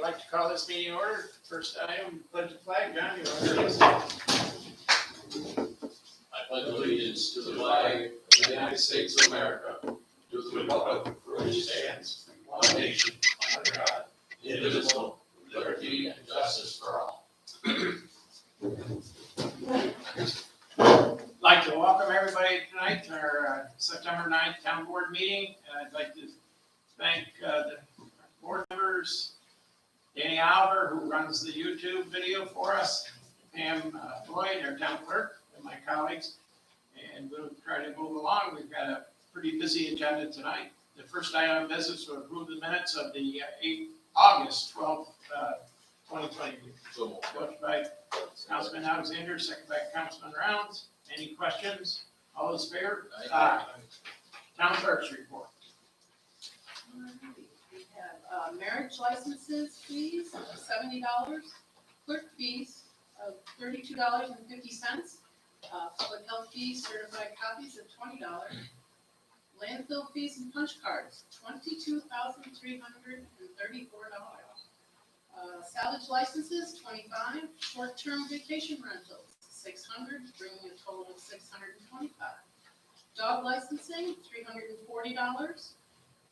like to call this meeting order. First item, pledge the flag. John, you want to lead us? I pledge allegiance to the flag of the United States of America, to the republic for which it stands, one nation, under God, indivisible, with liberty and justice for all. Like to welcome everybody tonight to our September 9th town board meeting. I'd like to thank the board members, Danny Oliver, who runs the YouTube video for us, Pam Floyd, our town clerk, and my colleagues. And we'll try to move along. We've got a pretty busy agenda tonight. The first item of business will approve the minutes of the August 12th, 2020. So, Motion by Councilman Alexander, second by Councilman Rounds. Any questions? All those in favor? Aye. Town clerk's report. We have marriage licenses fees of $70, clerk fees of $32.50, public health fees, certified copies of $20, landfill fees and punch cards, $22,334. Salvage licenses, $25, short-term vacation rentals, $600, bringing a total of $625. Dog licensing, $340.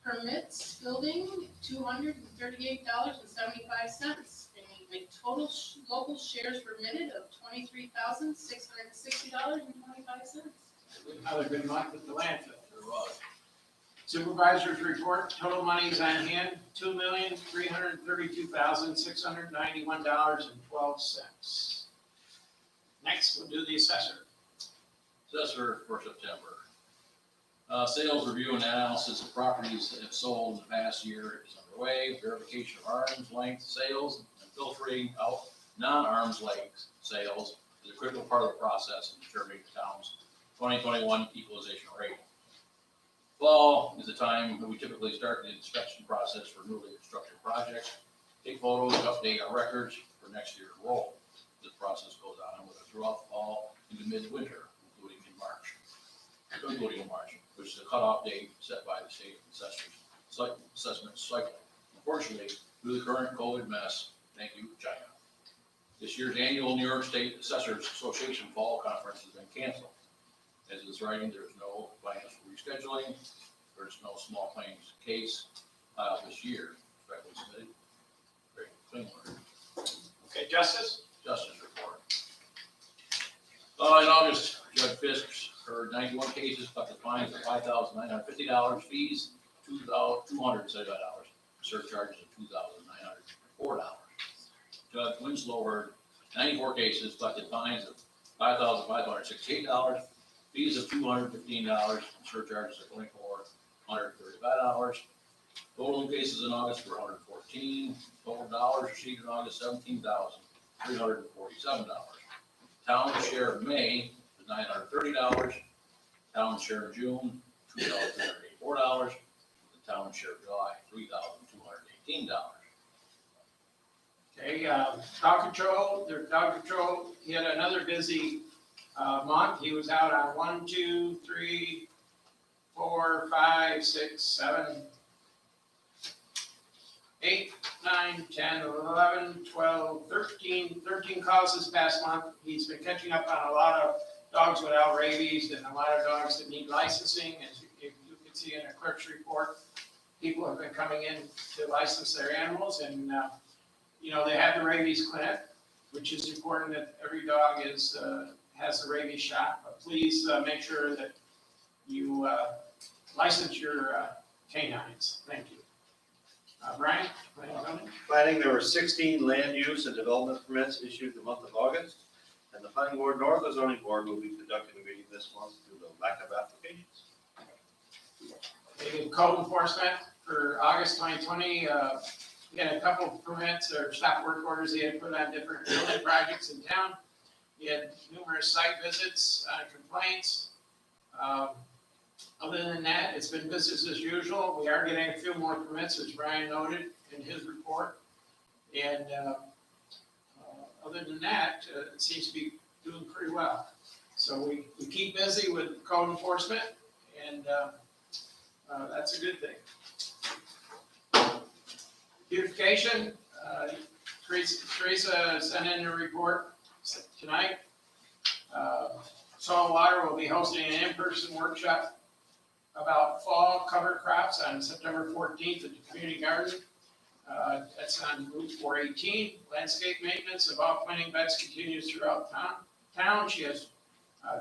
Permits building, $238.75, bringing a total local shares permitted of $23,660.25. Another good month at the landfill. there was. Supervisor's report, total monies on hand, $2,332,691.12. Next, we'll do the assessor. Assessor for September. Sales review and analysis of properties that have sold in the past year is underway. Verification of arm's length sales and filtering out non-arm's length sales is a critical part of the process in determining the town's 2021 equalization rate. Fall is the time that we typically start the inspection process for newly constructed projects, take photos, update our records for next year's roll. This process goes on throughout the fall into mid-winter, including March, which is the cutoff date set by the state assessment cycle. Unfortunately, due to the current COVID mess, thank you, China. This year's annual New York State Assessors Association Fall Conference has been canceled. As of this writing, there is no plans for rescheduling. There is no small claims case this year. Respectfully submitted. Great, clean order. Okay, Justice? Justice report. In August, Judge Fisk heard 91 cases, collected fines of $5,950, fees $275, surcharges of $2,904. Judge Winslow heard 94 cases, collected fines of $5,568, fees of $215, and surcharges of $2,435. Total cases in August were 114. Total dollars received in August, $17,347. Town share of May was $930. Town share of June, $2,384. The town share of July, $3,218. Okay, dog control, he had another busy month. He was out on 1, 2, 3, 4, 5, 6, 7, 8, 9, 10, 11, 12, 13 calls this past month. He's been catching up on a lot of dogs without rabies and a lot of dogs that need licensing. As you can see in the clerk's report, people have been coming in to license their animals, and they have the rabies clinic, which is important that every dog has the rabies shot. But please make sure that you license your canines. Thank you. Brian? Planning, there were 16 land use and development permits issued the month of August, and the planning board nor the zoning board will be conducting a meeting this month due to lack of applications. Code enforcement for August 2020, we had a couple of permits or stop work orders they had put on different building projects in town. We had numerous site visits, complaints. Other than that, it's been business as usual. We are getting a few more permits, as Brian noted in his report. And other than that, it seems to be doing pretty well. So we keep busy with code enforcement, and that's a good thing. Beautification, Teresa sent in a report tonight. Soil and Water will be hosting an in-person workshop about fall cover crops on September 14th at the community garden. That's on Route 418. Landscape maintenance of all planting beds continues throughout town. She has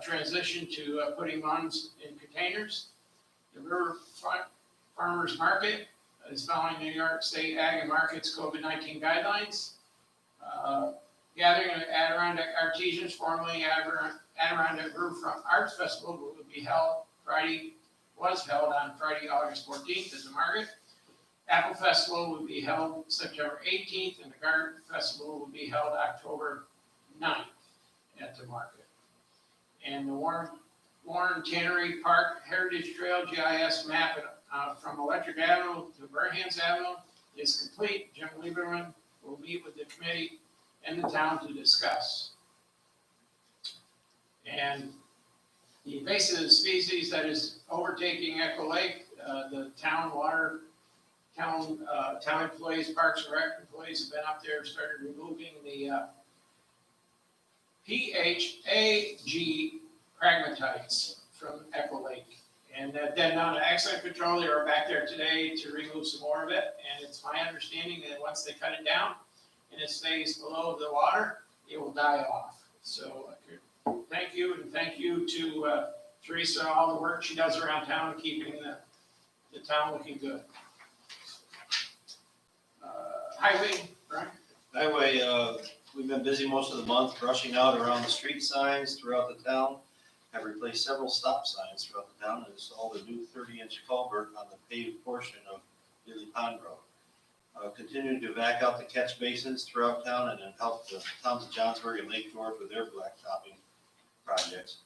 transitioned to putting lawns in containers. The Riverfront Farmers Market is following New York State Ag and Markets COVID-19 guidelines. Gathering of Adirondack Artisans, formerly Adirondack Riverfront Arts Festival, was held on Friday, August 14th at the market. Apple Festival will be held September 18th, and the Garden Festival will be held October 9th at the market. And the Warren Tannery Park Heritage Trail GIS map from Electric Avenue to Burhans Avenue is complete. Jim Lieberman will meet with the committee and the town to discuss. And the invasive species that is overtaking Echo Lake, the town employees, Parks and Rec employees have been up there, started removing the PHAG pragmatites from Echo Lake. And then on the excellent control, they were back there today to remove some more of it. And it's my understanding that once they cut it down and it stays below the water, it will die off. So thank you, and thank you to Teresa, all the work she does around town, keeping the town looking good. Highway, Brian? Highway, we've been busy most of the month brushing out around the street signs throughout the town. Have replaced several stop signs throughout the town and installed a new 30-inch culvert on the paved portion of Lily Pond Road. Continuing to vac out the catch basins throughout town and then help the towns of Johnsburg and Lake George with their blacktopping projects.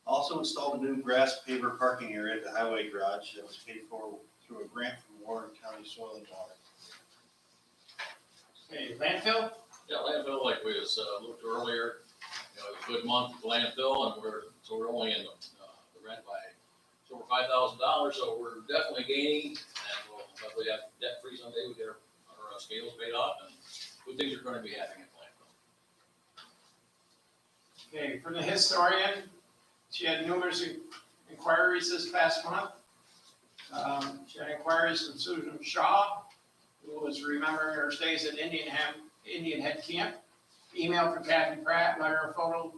Also installed a new grass paver parking area at the highway garage that was paid for through a grant from Warren County Soil and Water. Okay, landfill? Yeah, landfill, like we was looked earlier, you know, a good month for landfill, and we're only in the red by over $5,000, so we're definitely gaining, and we'll hopefully have debt free someday. We get our scales paid off, and good things are going to be happening at landfill. Okay, from the historian, she had numerous inquiries this past month. She had inquiries from Susan Shaw, who was remembering her stays at Indian Head Camp. Email from Kathy Pratt, letter and photo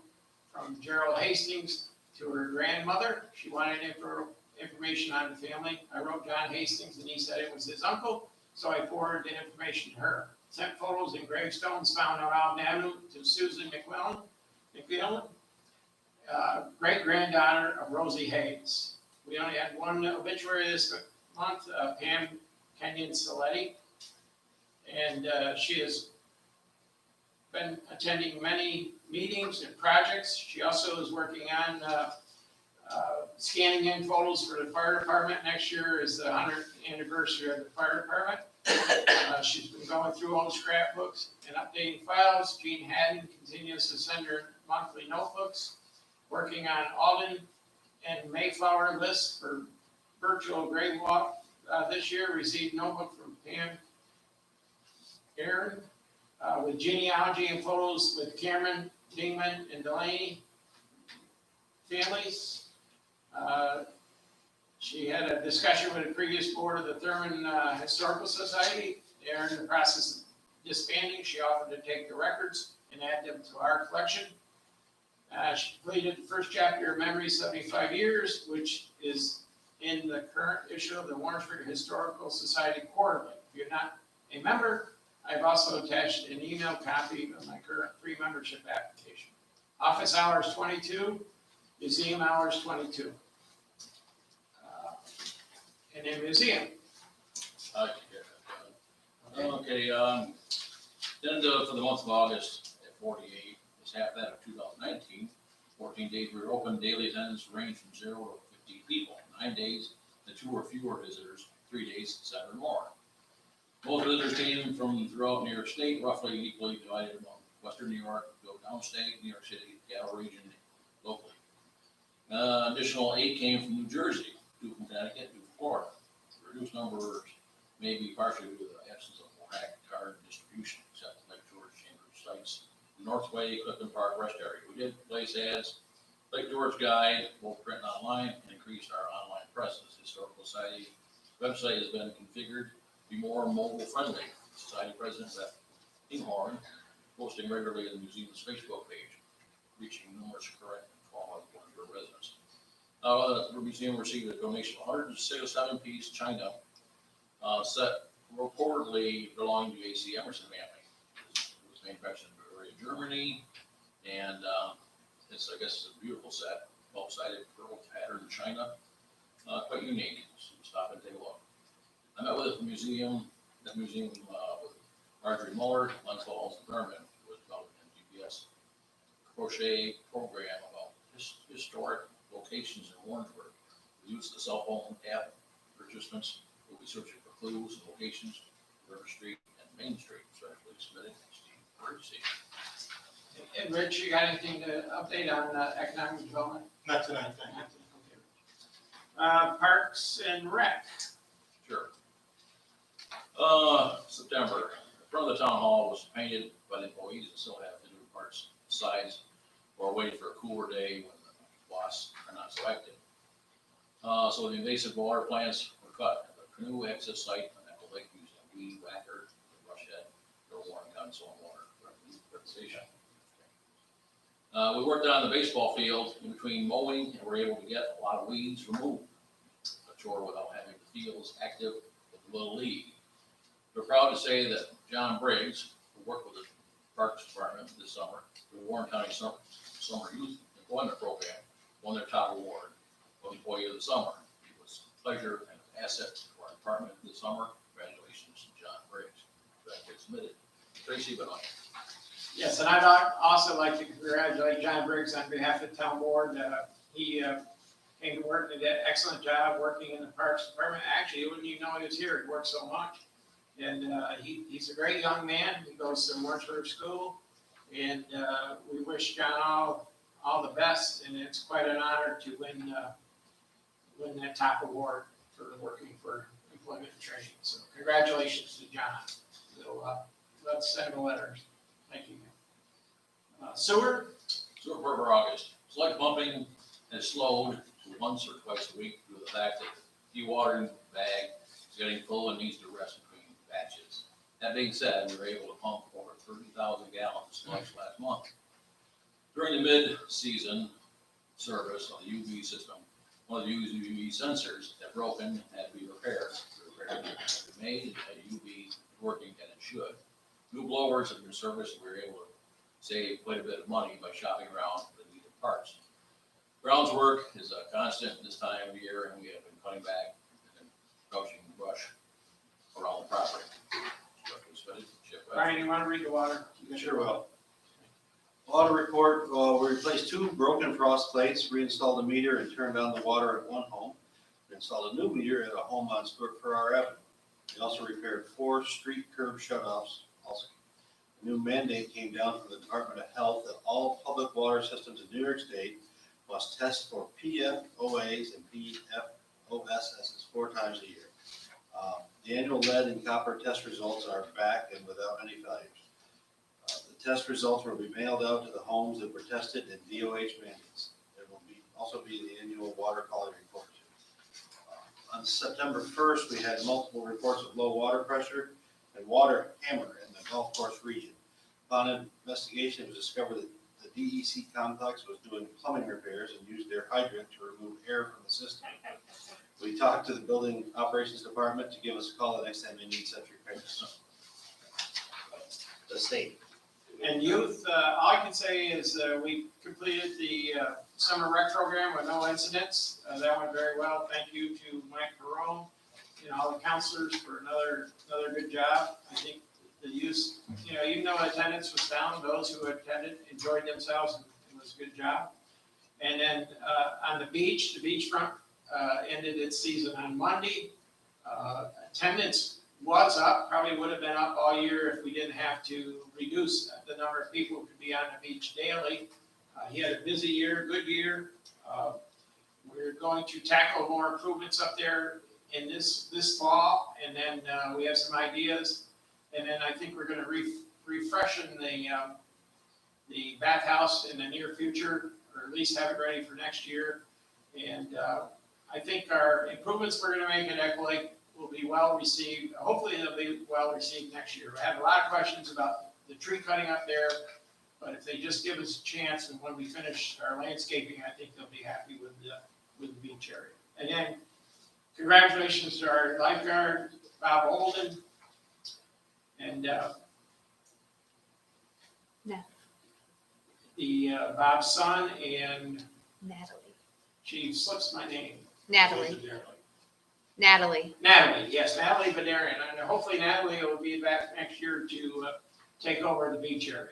from Gerald Hastings to her grandmother. She wanted information on the family. I wrote John Hastings and he said it was his uncle, so I forwarded the information to her. Sent photos and gravestones found on Alden Avenue to Susan McMillan, great-granddaughter of Rosie Hayes. We only had one obituary this month, Pam Kenyon Saletti. And she has been attending many meetings and projects. She also is working on scanning in photos for the fire department. Next year is the 100th anniversary of the fire department. She's been going through all the scrapbooks and updating files. Jean Haddon continues to send her monthly notebooks, working on Alden and Mayflower lists for virtual grave walk. This year received notebook from Pam Aaron with genealogy and photos with Cameron, Dingman, and Delaney families. She had a discussion with the previous board of the Thurman Historical Society. They're in the process of disbanding. She offered to take the records and add them to our collection. She completed the first chapter of Memories 75 Years, which is in the current issue of the Warrensburg Historical Society Quarterly. If you're not a member, I've also attached an email copy of my current free membership application. Office hours 22, museum hours 22. And then museum. Okay, agenda for the month of August at 48 is half that of 2019. 14 days we were open, daily attendance ranged from 0 to 50 people. 9 days to 2 or fewer visitors, 3 days, 7 or more. Most visitors came from throughout New York State, roughly equally divided among Western New York, go downstate, New York City, Seattle region, locally. Additional 8 came from New Jersey, 2 from Connecticut, 2 from Florida. The reduced numbers may be partially due to the absence of black card distributions. sites, Northway, Clifton Park, rest area. We did place ads, Lake George Guide, both print and online, and increased our online presence. Historical Society website has been configured to be more mobile friendly. Society President Beth Inghorn posting regularly in the museum's Facebook page, reaching numerous current and former residents. The museum received a donation of 107-piece china set reportedly belonging to A.C. Emerson family. It was manufactured in Bavaria, Germany, and it's, I guess, a beautiful set, well-sided pearl pattern china, quite unique. So stop and take a look. I met with the museum with Marjorie Muller, Glens Falls, and Thurman, who was developing a GPS crochet program about historic locations in Warrensburg. We use the cell phone app participants will be searching for clues and locations, River Street and Main Street, especially submitted to Steve Burgess. And Rich, you got anything to update on economic development? Not tonight, thank you. Parks and Rec. Sure. September, the front of the town hall was painted by the employees and still have to do parts sides or wait for a cooler day when the wasps are not so active. So the invasive water plants were cut at the canoe access site on Echo Lake using a weed whacker, the brush head, or Warren County Soil and Water Station. We worked on the baseball field in between mowing and were able to get a lot of weeds removed. A chore without having the fields active with the Little League. We're proud to say that John Briggs, who worked with the Parks Department this summer, the Warren County Summer Youth Employment Program, won their top award of Employee of the Summer. It was a pleasure and an asset to our department this summer. Congratulations to John Briggs. That gets submitted. Tracy Benoit. Yes, and I'd also like to congratulate John Briggs on behalf of the town board. He came to work and did an excellent job working in the Parks Department. Actually, you wouldn't even know he was here. He worked so much. And he's a great young man. He goes to Warrensburg School. And we wish John all the best. And it's quite an honor to win that top award for working for employment and training. So congratulations to John. So let's send him a letter. Thank you. Sewer? Sewer for August. Select pumping has slowed to once or twice a week due to the fact that the dewatering bag is getting full and needs to rest between batches. That being said, we were able to pump over 30,000 gallons of sludge last month. During the mid-season service of the UV system, one of the UV sensors had broken and had to be repaired. The repair had been made and the UV is working and it should. New blowers have been serviced and we were able to save quite a bit of money by shopping around for the needed parts. Grounds work is a constant this time of year and we have been cutting back and crouching brush around the property. Brian, you want to read the water? Sure will. Water report, we replaced 2 broken frost plates, reinstalled a meter and turned on the water at one home. We installed a new meter at a home on Stuart Farrar Avenue. We also repaired 4 street curb shutoffs. Also, a new mandate came down from the Department of Health that all public water systems in New York State must test for PFOAs and PFOSs 4 times a year. The annual lead and copper test results are back and without any failures. The test results will be mailed out to the homes that were tested in DOH mandates. There will also be the annual water quality report. On September 1st, we had multiple reports of low water pressure and water hammer in the golf course region. Upon investigation, it was discovered that the DEC complex was doing plumbing repairs and used their hydrant to remove air from the system. We talked to the building operations department to give us a call the next time they need such repairs. The state. And youth, all I can say is we completed the summer rec program with no incidents. That went very well. Thank you to Mike Perone and all the counselors for another good job. I think the youth, even though attendance was down, those who attended enjoyed themselves and it was a good job. And then on the beachfront ended its season on Monday. Attendance was up, probably would have been up all year if we didn't have to reduce the number of people who could be on the beach daily. He had a busy year, good year. We're going to tackle more improvements up there in this fall, and then we have some ideas. And then I think we're going to refreshing the bathhouse in the near future, or at least have it ready for next year. And I think our improvements we're gonna make at Echo Lake will be well received. Hopefully they'll be well received next year. I have a lot of questions about the tree cutting up there, but if they just give us a chance and when we finish our landscaping, I think they'll be happy with the beach area. And then congratulations to our lifeguard, Bob Holden, and Bob's son, and Natalie. she slips my name. Natalie. Natalie. Natalie, yes, Natalie Badarian, and hopefully Natalie will be back next year to take over the beach area.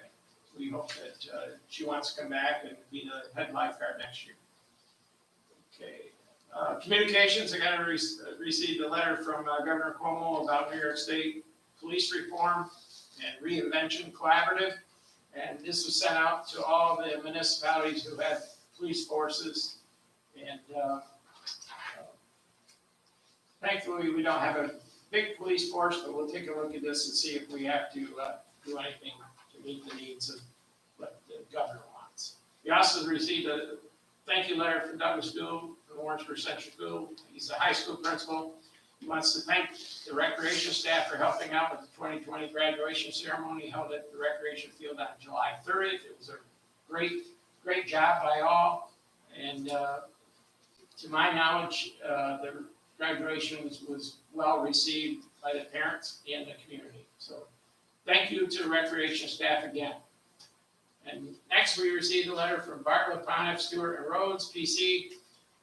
We hope that she wants to come back and be the head lifeguard next year. Okay, communications, I got to received a letter from Governor Cuomo about New York State police reform and reinvention collaborative. And this was sent out to all the municipalities who have police forces. And thankfully, we don't have a big police force, but we'll take a look at this and see if we have to do anything to meet the needs of what the governor wants. We also received a thank you letter from Douglas Gould from Warrensburg Central School. He's a high school principal. He wants to thank the recreation staff for helping out with the 2020 graduation ceremony held at the recreation field on July 30th. It was a great job by all. And to my knowledge, the graduation was well received by the parents and the community. So thank you to the recreation staff again. And next, we received a letter from Bartlett, Pontiff, Stewart, and Rhodes, PC,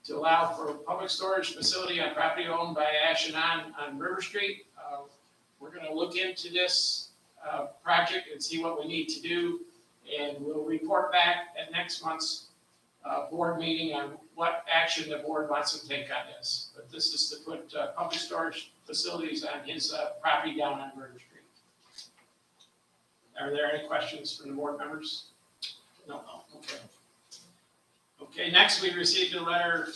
to allow for a public storage facility on property owned by Ash and on River Street. We're gonna look into this project and see what we need to do, and we'll report back at next month's board meeting on what action the board wants to take on this. But this is to put public storage facilities on his property down on River Street. Are there any questions from the board members? No, okay. Okay, next we received a letter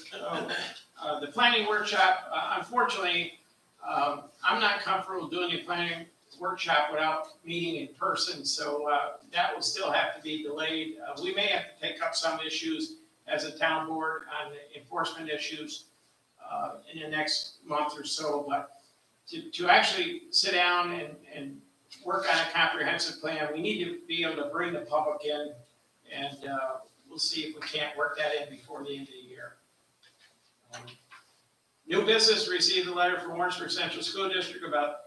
of the planning workshop. Unfortunately, I'm not comfortable doing a planning workshop without meeting in person, so that will still have to be delayed. We may have to take up some issues as a town board on the enforcement issues in the next month or so, but to actually sit down and work on a comprehensive plan, we need to be able to bring the public in, and we'll see if we can't work that in before the end of the year. New business received a letter from Warrensburg Central School District about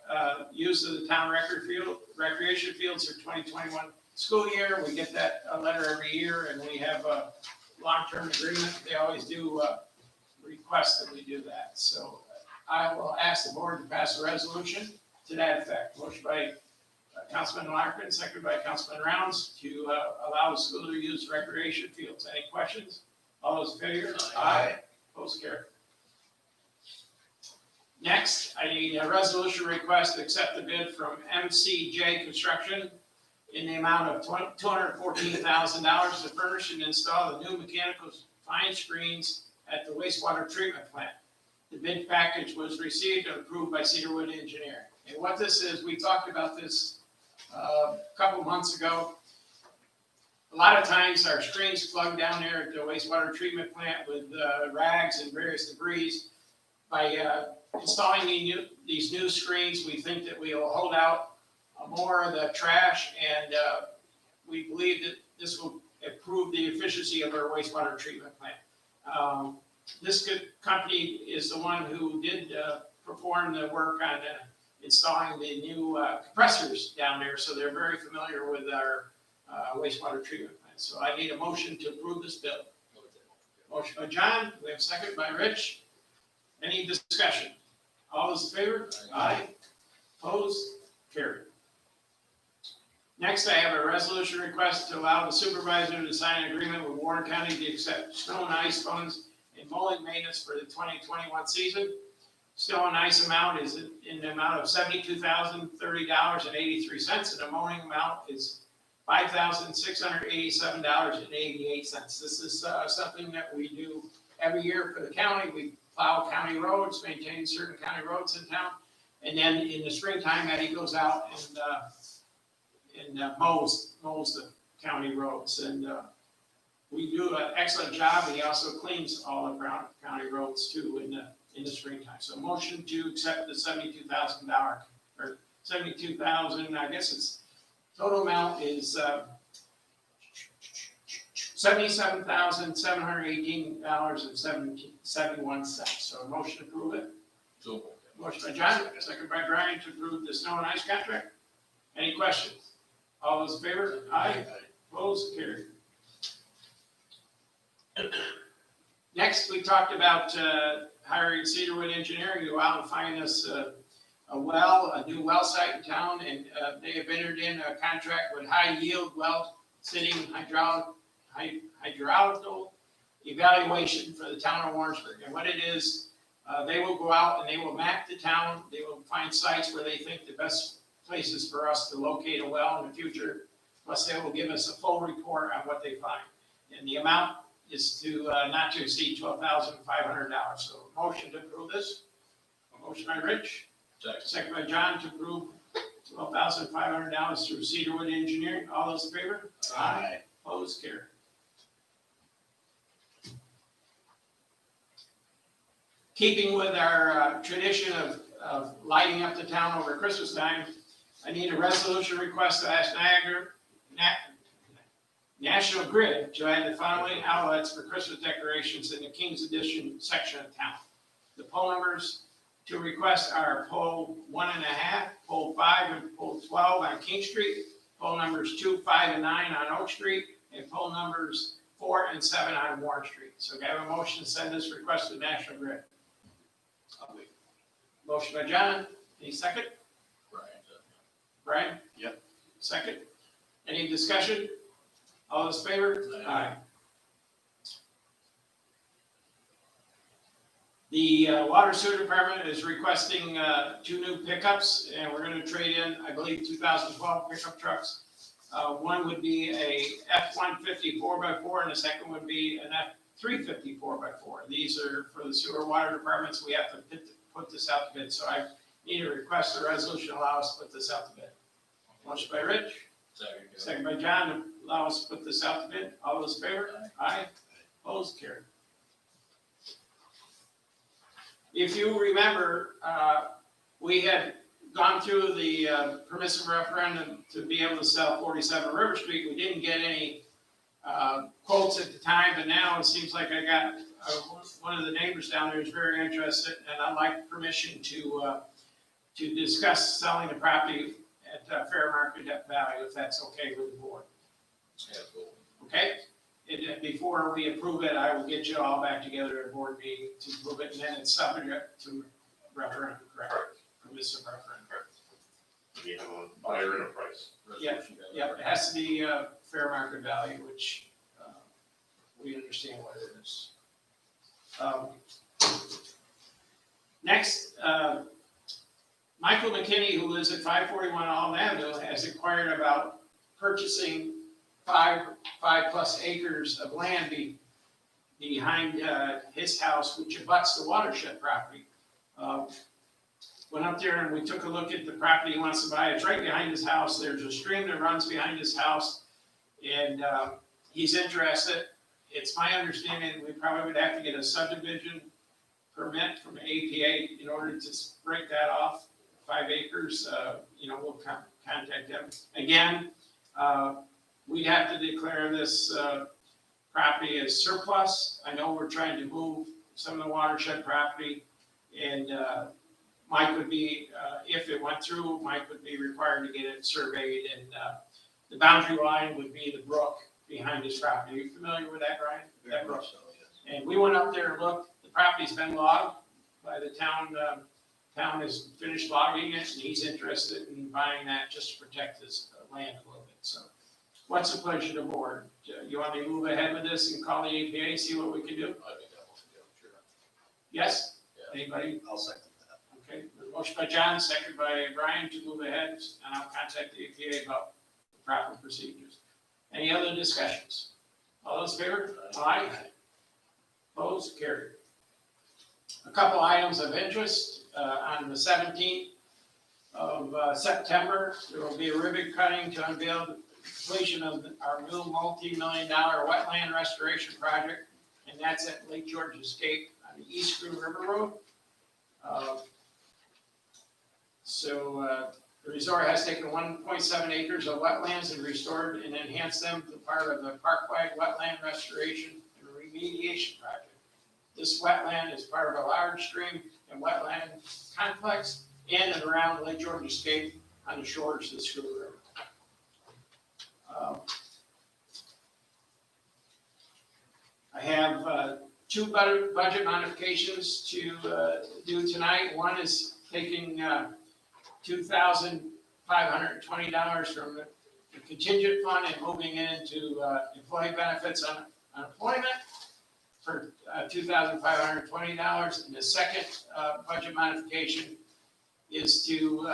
use of the town recreation fields for 2021 school year. We get that letter every year, and we have a long-term agreement. They always do request that we do that. So I will ask the board to pass a resolution to that effect. Motion by Councilman Larkin, seconded by Councilman Rounds, to allow the school to use recreation fields. Any questions? All those in favor? Aye. Opposed, carried. Next, I need a resolution request to accept the bid from MCJ Construction in the amount of $214,000 to furnish and install the new mechanical fine screens at the wastewater treatment plant. The bid package was received and approved by Cedarwood Engineering. And what this is, we talked about this a couple months ago. A lot of times our screens plug down there at the wastewater treatment plant with rags and various debris. By installing these new screens, we think that we will hold out more of the trash, and we believe that this will improve the efficiency of our wastewater treatment plant. This company is the one who did perform the work on installing the new compressors down there, so they're very familiar with our wastewater treatment plant. So I need a motion to approve this bill. Motion by John, we have a second by Rich. Any discussion? All those in favor? Aye. Opposed? Carried. Next, I have a resolution request to allow the supervisor to sign an agreement with Warren County to accept snow and ice funds and mowing maintenance for the 2021 season. Snow and ice amount is in the amount of $72,030.83, and the mowing amount is $5,687.88. This is something that we do every year for the county. We plow county roads, maintain certain county roads in town, and then in the springtime, Eddie goes out and mows the county roads. And we do an excellent job, and he also cleans all the county roads too in the springtime. So motion to accept the $72,000, or 72,000, I guess it's, total amount is $77,718.71. So motion to approve it. So, Motion by John, second by Brian to approve the snow and ice contract. Any questions? All those in favor? Aye. Opposed? Carried. Next, we talked about hiring Cedarwood Engineering to go out and find us a new well site in town, and they have entered in a contract with High Yield Well Sitting Hydraulical Evaluation for the town of Warrensburg. And what it is, they will go out and they will map the town, they will find sites where they think the best places for us to locate a well in the future. Plus, they will give us a full report on what they find. And the amount is to not to exceed $12,500. So motion to approve this. A motion by Rich, second. second by John to approve $12,500 through Cedarwood Engineering. All those in favor? Opposed? Carried. Keeping with our tradition of lighting up the town over Christmas time, I need a resolution request to ask National Grid to add the following outlets for Christmas decorations in the King's Edition section of town. The pole numbers to request are pole 1.5, pole 5, and pole 12 on King Street, pole numbers 2, 5, and 9 on Oak Street, and pole numbers 4 and 7 on Warren Street. So can I have a motion to send this request to National Grid? Motion by John, any second? Brian? Yep. Second. Any discussion? All those in favor? Aye. The water sewer department is requesting 2 new pickups, and we're gonna trade in, I believe, 2012 pickup trucks. One would be a F-150 4x4, and the second would be an F-350 4x4. These are for the sewer water departments. We have to put this out to bid, so I need a request or resolution allow us to put this out to bid. Motion by Rich, Second. second by John, to allow us to put this out to bid. All those in favor? Aye. Opposed? Carried. If you remember, we had gone through the permissive referendum to be able to sell 47 River Street. We didn't get any quotes at the time, but now it seems like I got one of the neighbors down there is very interested, and I'd like permission to discuss selling the property at fair market value, if that's okay with the board. Okay? And before we approve it, I will get you all back together at a board meeting to approve it, and then it's subject to referendum, correct? Permissive referendum. You have a buyer and a price. Yeah, it has to be fair market value, which we understand what it is. Next, Michael McKinney, who lives at 541 Allen Avenue, has inquired about purchasing 5+ acres of land behind his house, which abuts the watershed property. Went up there and we took a look at the property he wants to buy. It's right behind his house. There's a stream that runs behind his house, and he's interested. It's my understanding we probably would have to get a subdivision permit from the APA in order to break that off, 5 acres. We'll contact them. Again, we'd have to declare this property as surplus. I know we're trying to move some of the watershed property, and Mike would be, if it went through, Mike would be required to get it surveyed, and the boundary line would be the brook behind his property. Are you familiar with that, Brian? That brook. And we went up there and looked. The property's been logged by the town. Town has finished logging it, and he's interested in buying that just to protect his land a little bit. So what's the pleasure of the board? You want me to move ahead with this and call the APA, see what we can do? I think that was, sure. Yes? Yeah. Anybody? I'll second that. Okay, motion by John, second by Brian to move ahead, and I'll contact the APA about the proper procedures. Any other discussions? All those in favor? Aye. Opposed? Carried. A couple items of interest. On the 17th, of September, there will be a ribbon cutting to unveil the completion of our new multi-million-dollar wetland restoration project, and that's at Lake George Escape on the East Screw River Road. The resort has taken 1.7 acres of wetlands and restored and enhanced them to part of the park-wide wetland restoration and remediation project. This wetland is part of a large stream and wetland complex in and around Lake George Escape on the shores of the Screw River. I have two budget modifications to do tonight. One is taking $2,520 from the contingent fund and moving it into employee benefits on unemployment for $2,520. And the second budget modification is to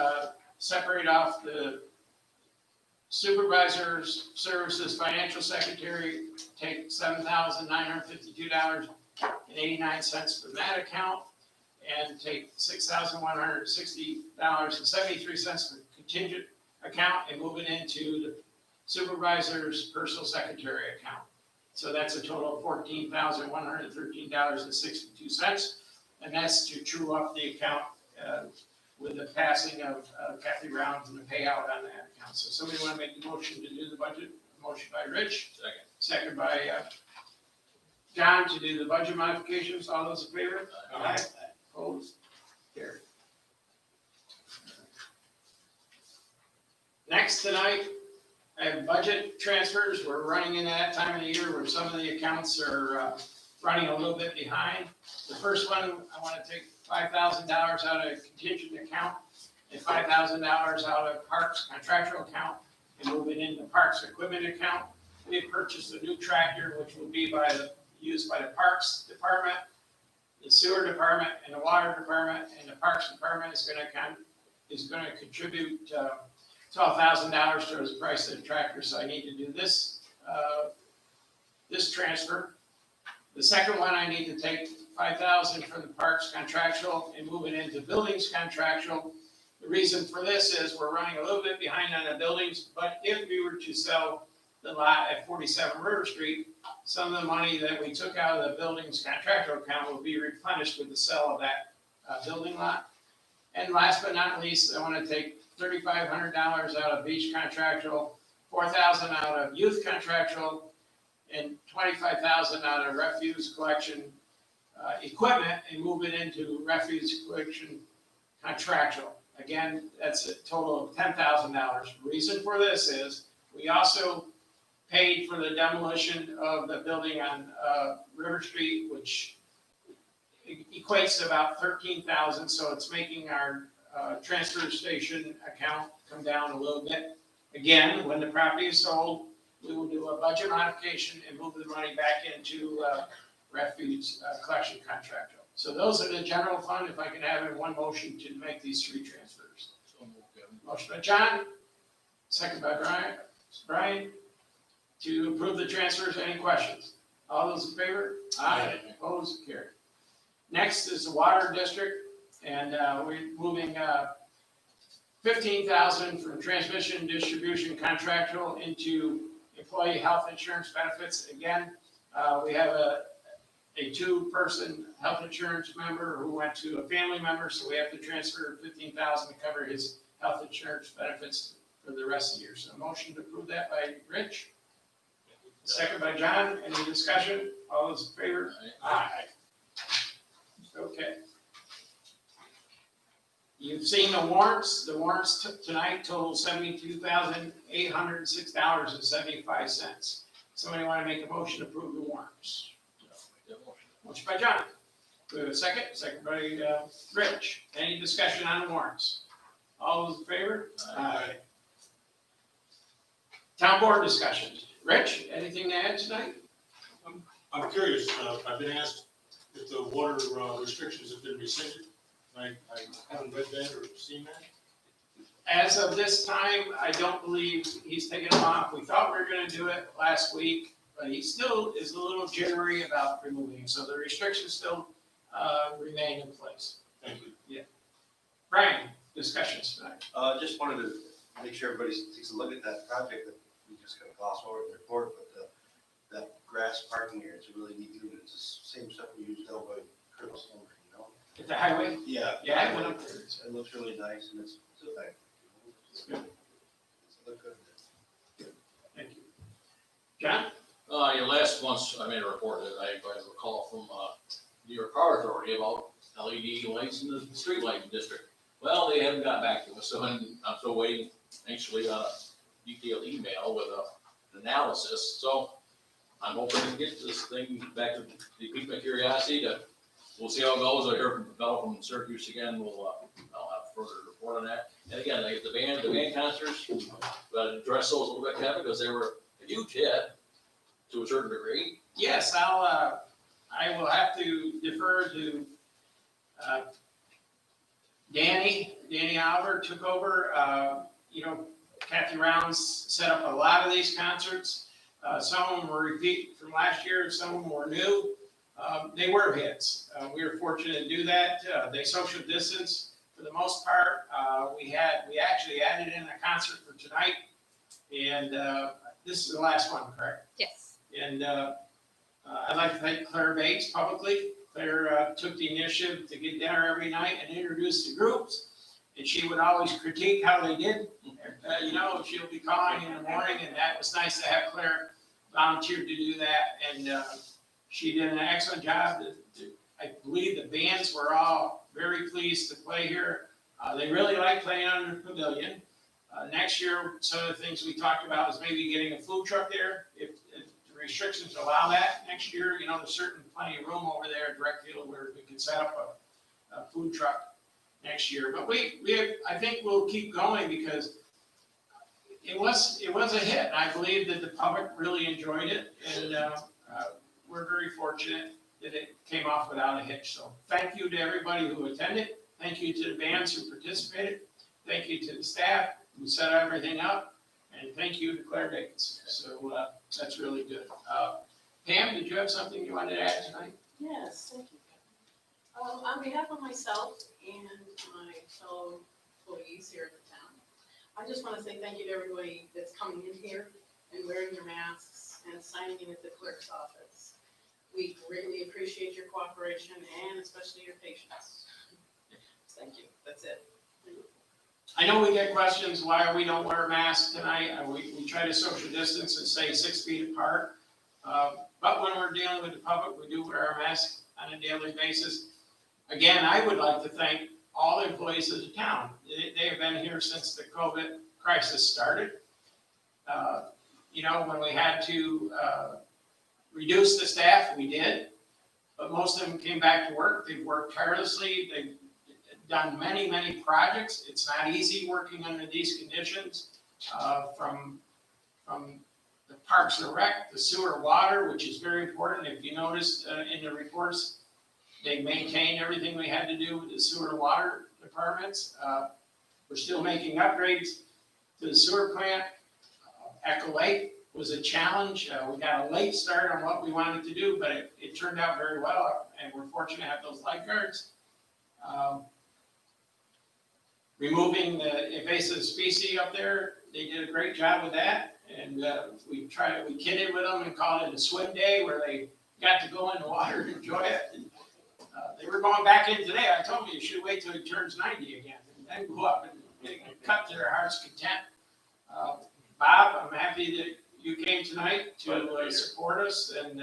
separate off the supervisor's services financial secretary, take $7,952.89 from that account, and take $6,160.73 from contingent account and move it into the supervisor's personal secretary account. So that's a total of $14,113.62, and that's to true up the account with the passing of Kathy Rounds and the payout on that account. So somebody want to make the motion to do the budget? Motion by Rich, second by John to do the budget modifications. All those in favor? Aye. Opposed? Carried. Next tonight, I have budget transfers. We're running into that time of the year where some of the accounts are running a little bit behind. The first one, I want to take $5,000 out of contingent account and $5,000 out of parks contractual account and move it into parks equipment account. We have purchased a new tractor, which will be used by the parks department, the sewer department, and the water department, and the parks department is going to contribute $12,000 towards the price of the tractor. So I need to do this transfer. The second one, I need to take $5,000 from the parks contractual and move it into buildings contractual. The reason for this is we're running a little bit behind on the buildings, but if we were to sell the lot at 47 River Street, some of the money that we took out of the buildings contractual account will be replenished with the sale of that building lot. And last but not least, I want to take $3,500 out of beach contractual, $4,000 out of youth contractual, and $25,000 out of refuse collection equipment and move it into refuse collection contractual. Again, that's a total of $10,000. Reason for this is we also paid for the demolition of the building on River Street, which equates to about $13,000. So it's making our transfer station account come down a little bit. Again, when the property is sold, we will do a budget modification and move the money back into refuge collection contractual. So those are the general fund. If I can have in one motion to make these three transfers. So moved, Kevin. Motion by John, second by Brian, to approve the transfers. Any questions? All those in favor? Aye. Opposed? Carried. Next is the water district, and we're moving $15,000 from transmission distribution contractual into employee health insurance benefits. Again, we have a two-person health insurance member who went to a family member, so we have to transfer $15,000 to cover his health insurance benefits for the rest of the year. So a motion to approve that by Rich, second by John. Any discussion? All those in favor? Aye. Okay. You've seen the warrants. The warrants tonight total $72,806.75. Somebody want to make a motion to approve the warrants? Motion by John. Do we have a second? Second by Rich. Any discussion on the warrants? All those in favor? Aye. Town board discussions. Rich, anything to add tonight? I'm curious, I've been asked if the water restrictions have been rescinded. I haven't read that or seen that. As of this time, I don't believe he's taken them off. We thought we were gonna do it last week, but he still is a little jittery about removing them. So the restrictions still remain in place. Thank you. Brian, discussions tonight? Just wanted to make sure everybody takes a look at that project that we just got glossed over in the report, but that grass parking area, it's a really neat unit. It's the same stuff we used out by Colonel Summer, you know? At the highway? Yeah. Yeah, I went up there. It looks really nice and it's a thing. It's good. It's look good. Thank you. John? Your last once, I made a report that I got a call from, New York Power Authority about LED lights in the street lighting district. Well, they haven't got back to us, so I'm still waiting anxiously on a detailed email with an analysis. So I'm hoping to get this thing back to pique my curiosity we'll see how it goes. I hear from Bell from Syracuse again. I'll have further report on that. And again, like the band concerts, address those a little bit, Kevin, because they were a huge hit to a certain degree. Yes, I will have to defer to, Danny Oliver took over. Kathy Rounds set up a lot of these concerts. Some of them were repeat from last year, some of them were new. They were hits. We were fortunate to do that. They social distance for the most part. We actually added in a concert for tonight. And this is the last one, correct? Yes. And I'd like to thank Claire Bates publicly. Claire took the initiative to get dinner every night and introduce the groups. And she would always critique how they did. She'll be calling in the morning, and that was nice to have Claire volunteer to do that. And she did an excellent job. I believe the bands were all very pleased to play here. They really like playing under the pavilion. Next year, some of the things we talked about is maybe getting a food truck there. If the restrictions allow that next year, there's certainly plenty of room over there at Breckfield where we can set up a food truck next year. But I think we'll keep going because it was a hit. I believe that the public really enjoyed it, and we're very fortunate that it came off without a hitch. So thank you to everybody who attended. Thank you to the bands who participated. Thank you to the staff who set everything up. And thank you to Claire Bates. So that's really good. Pam, did you have something you wanted to add tonight? Yes, thank you. On behalf of myself and my fellow employees here at the town, I just want to say thank you to everybody that's coming in here and wearing your masks and signing in at the clerk's office. We greatly appreciate your cooperation and especially your patience. Thank you. That's it. I know we get questions why we don't wear masks tonight. We try to social distance and stay 6 feet apart. But when we're dealing with the public, we do wear our masks on a daily basis. Again, I would like to thank all the employees of the town. They have been here since the COVID crisis started. When we had to reduce the staff, we did. But most of them came back to work. They've worked tirelessly. They've done many, many projects. It's not easy working under these conditions, from the Parks and Rec, the sewer, water, which is very important. If you noticed in the reports, they maintained everything we had to do with the sewer and water departments. We're still making upgrades to the sewer plant. Echo Lake was a challenge. We got a late start on what we wanted to do, but it turned out very well, and we're fortunate to have those lifeguards. Removing the invasive species up there, they did a great job with that. And we kidded with them and called it a swim day where they got to go in the water and enjoy it. And, they were going back in today. I told them you should wait till he turns 90 again and then go up and cut to their heart's content. Bob, I'm happy that you came tonight to support us. And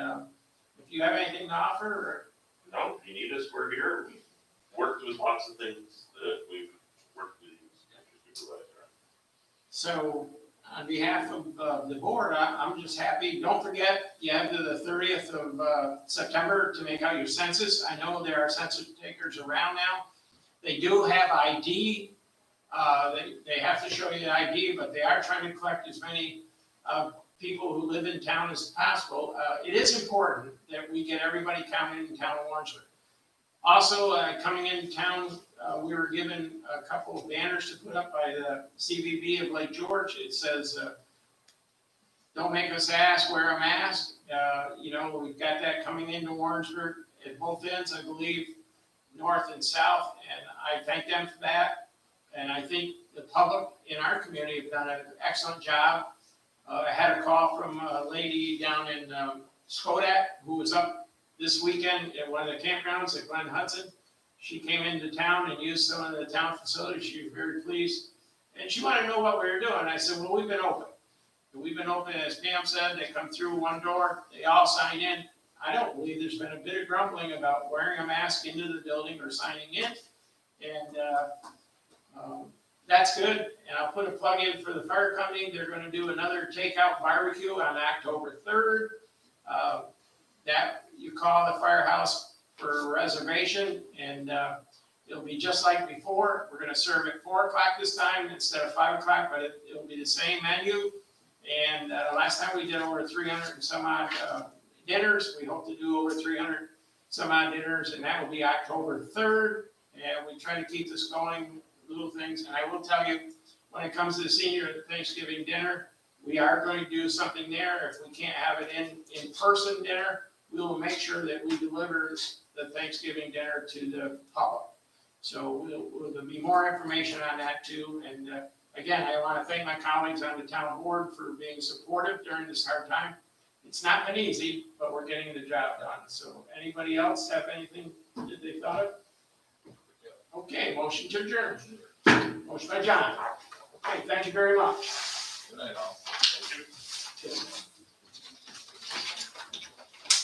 if you have anything to offer, No, if you need us, we're here. We've worked with lots of things that we've worked with you, supervisor. So on behalf of the board, I'm just happy. Don't forget, you have to the 30th of September to make out your census. I know there are census takers around now. They do have ID. They have to show you the ID, but they are trying to collect as many people who live in town as possible. It is important that we get everybody counted in town of Warrensburg. Also, coming into town, we were given a couple of banners to put up by the CVB of Lake George. It says, don't make us ask, wear a mask. We've got that coming into Warrensburg at both ends, I believe, north and south, and I thank them for that. And I think the public in our community have done an excellent job. I had a call from a lady down in Skodak who was up this weekend at one of the campgrounds at Glen Hudson. She came into town and used some of the town facilities. She was very pleased. And she wanted to know what we were doing. I said, well, we've been open. We've been open, as Pam said, they come through one door, they all sign in. I don't believe there's been a bit of grumbling about wearing a mask into the building or signing in. And that's good. And I'll put a plug in for the fire company. They're gonna do another takeout barbecue on October 3rd. That you call the firehouse for a reservation, and it'll be just like before. We're gonna serve at 4 o'clock this time instead of 5 o'clock, but it'll be the same menu. And last time we did over 300 and some odd dinners. We hope to do over 300 some odd dinners, and that will be October 3rd. And we try to keep this going, little things. And I will tell you, when it comes to the senior Thanksgiving dinner, we are going to do something there. If we can't have it in person dinner, we will make sure that we deliver the Thanksgiving dinner to the public. So there'll be more information on that too. And again, I want to thank my colleagues on the town board for being supportive during this hard time. It's not been easy, but we're getting the job done. So anybody else have anything that they thought of? Okay, motion to adjourn. Motion by John. Okay, thank you very much. Good night, all. Thank you.